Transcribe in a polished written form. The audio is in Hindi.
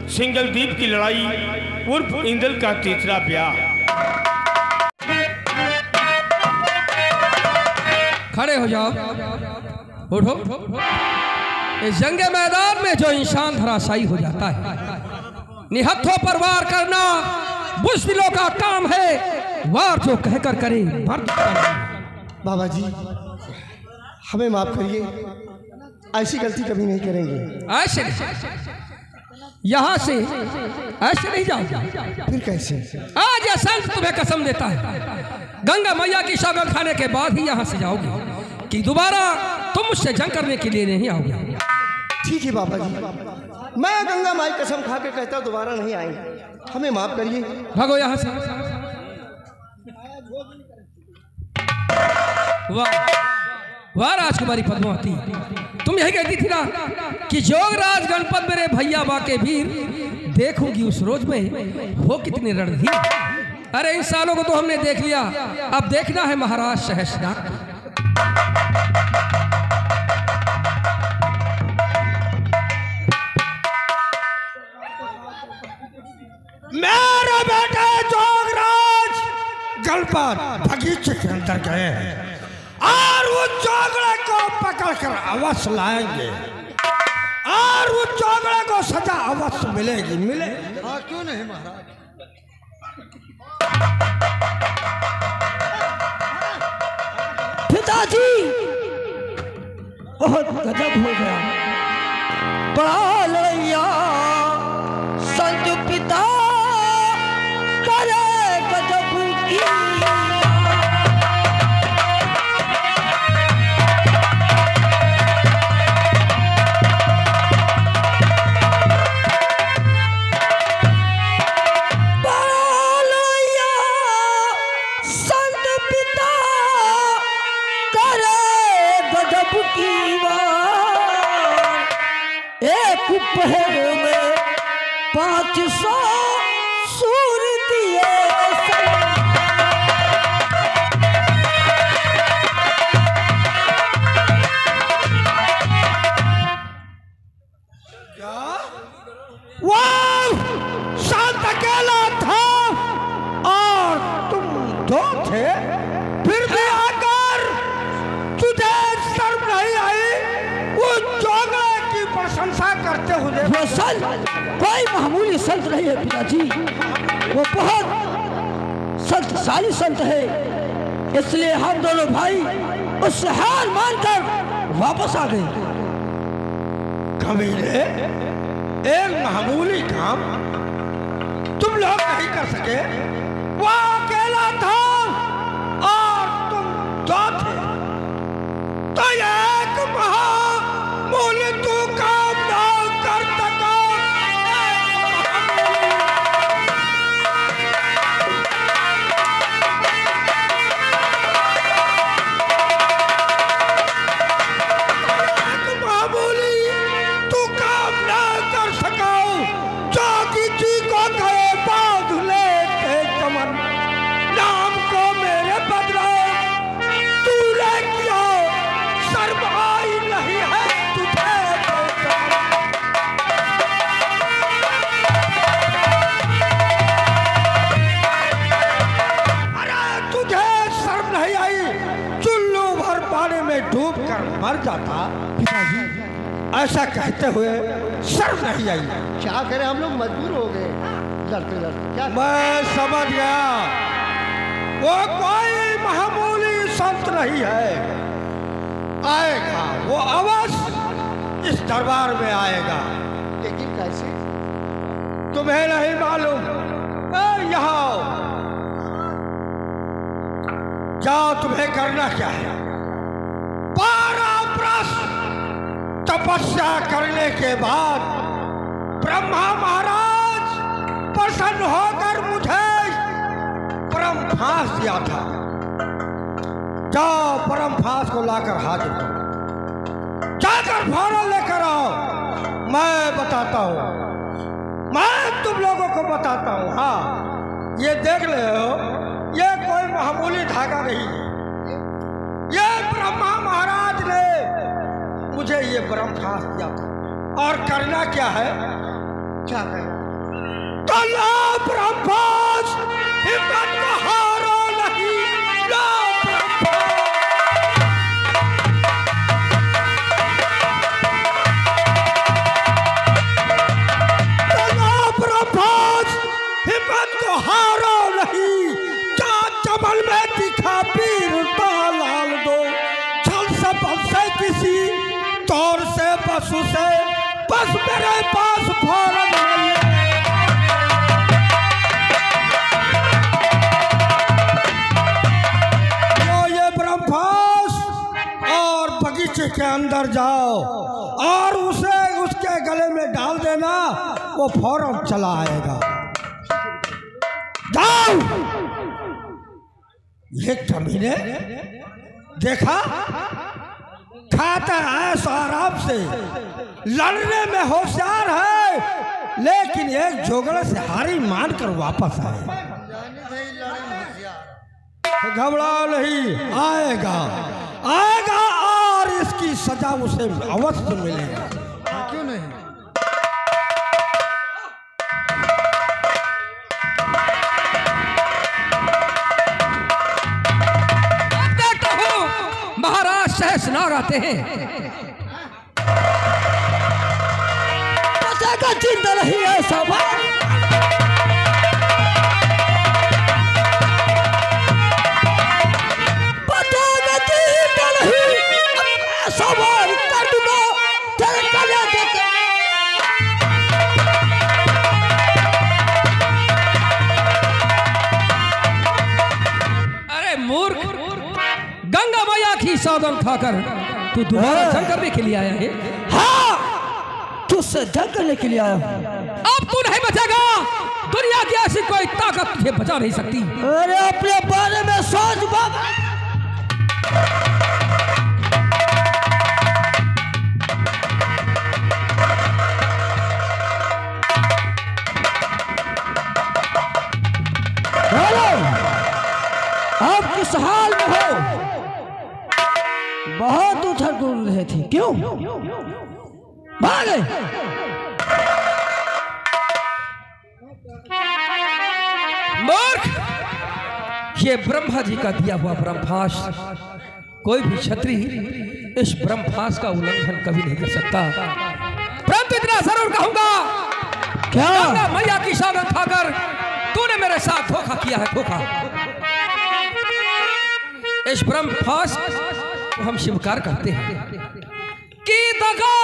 सिंगल दीप की लड़ाई उर्फ इंदल का तीसरा ब्याह। खड़े हो जाओ, उठो। इस जंगे मैदान में जो इंसान धराशायी हो जाता है, निहत्थों पर वार करना बुज़दिलों का काम है। वार जो कहकर करे मर्द। बाबा जी हमें माफ करिए, ऐसी गलती कभी नहीं करेंगे। ऐसे यहाँ से ऐसे नहीं जाओ। फिर कैसे? आज यह संत तुम्हें कसम देता है, गंगा मैया की सौगंध खाने के बाद ही यहाँ से जाओगे कि दोबारा तुम मुझसे जंग करने के लिए नहीं आओगे। ठीक है बाबा जी, मैं गंगा माई कसम खा के कहता हूँ दोबारा नहीं आएंगे, हमें माफ करिए। भागो यहाँ से। वाह वाह राजकुमारी पद्मावती, तुम यही कहती थी ना कि जोगराज गणपत मेरे भैया बा के वीर, देखूंगी उस रोज में वो कितने रणधीर। अरे इन सालों को तो हमने देख लिया, अब देखना है महाराज सहस्रनाथ। मेरे बेटे जोगराज गणपत बगीचे के अंदर गए हैं और वो जोगड़े को पकड़कर अवश्य लाएंगे और वो जोगड़े को सजा अवश्य मिलेगी। मिले हाँ क्यों नहीं महाराज। पिताजी बहुत गजब हो गया, बड़ा लैया संत पिता करे गजब की। पहर में 500 सूर दिए। क्या वाह, शांत अकेला था और तुम दो थे, फिर भी आकर तुझे शर्म नहीं आई वो जोगड़े की प्रशंसा करते हुए? वो संत कोई मामूली संत नहीं है पिताजी, वो बहुत संतशाली संत है, इसलिए हम दोनों भाई उससे हार मानकर वापस आ गए। कमीने, एक मामूली काम तुम लोग नहीं कर सके, वो अकेला था और तुम दो थे, तो एक महामूली तू काम ना कर सका। मर जाता पिताजी, ऐसा कहते हुए शर्म नहीं आई? क्या करें, हम लोग मजबूर हो गए लड़ते लड़ते। क्या मैं समझ गया, वो कोई मामूली संत नहीं है, आएगा वो अवश्य इस दरबार में आएगा। लेकिन कैसे? तुम्हें नहीं मालूम? यहाँ आओ, जाओ, तुम्हें करना क्या है? 12 वर्ष तपस्या करने के बाद ब्रह्मा महाराज प्रसन्न होकर मुझे परम फांस दिया था। जाओ परम फांस को लाकर हाजिर करो, जाकर फौरन लेकर आओ। मैं बताता हूँ, मैं तुम लोगों को बताता हूँ। हाँ, ये देख ले हो, ये कोई मामूली धागा नहीं है, ये ब्रह्मा महाराज ने मुझे ये ब्रह्म फांस दिया था। और करना क्या है, क्या कहें? ला ब्रह्मास हिम्मत को हारो नहीं, ला ब्रह्मास हिम्मत को हारो नहीं, चाँद चमन में दिखा पीर लाल दो, छल से बल से किसी तौर से पशु से बस मेरे पास फौरन नहीं। बगीचे के अंदर जाओ और उसे उसके गले में डाल देना, वो फौरन चला आएगा। जाओ। ये कमीने देखा, खाता है सो आराम से, लड़ने में होशियार है, लेकिन एक जोगड़े से हारी मानकर वापस आए। घबरा नहीं, आएगा आएगा और इसकी सजा उसे अवश्य मिलेगी। क्यों नहीं? देखता हूँ महाराज सहसनार आते हैं। पता का चिंता नहीं है सब। गंगा मैया की सौगन खाकर तू दोबारा जंग करने के लिए आया है? हाँ, तुझसे जंग करने के लिए आया हूँ। अब तू नहीं बचेगा, दुनिया की ऐसी कोई ताकत तुझे बचा नहीं सकती। अरे अपने बारे में सोच बाबा। आप किस हाल में हो? बहुत उछल कूद रहे थे, क्यों भागे? मूर्ख, ये ब्रह्मा जी का दिया हुआ ब्रह्मास्त्र, कोई भी क्षत्रिय इस ब्रह्मास्त्र का उल्लंघन कभी नहीं कर सकता। परंतु इतना जरूर कहूंगा, क्या? गंगा मैया की सौगन खाकर तूने मेरे साथ धोखा किया है, धोखा। इस ब्रह्मास्त्र को हम स्वीकार करते हैं कि दगा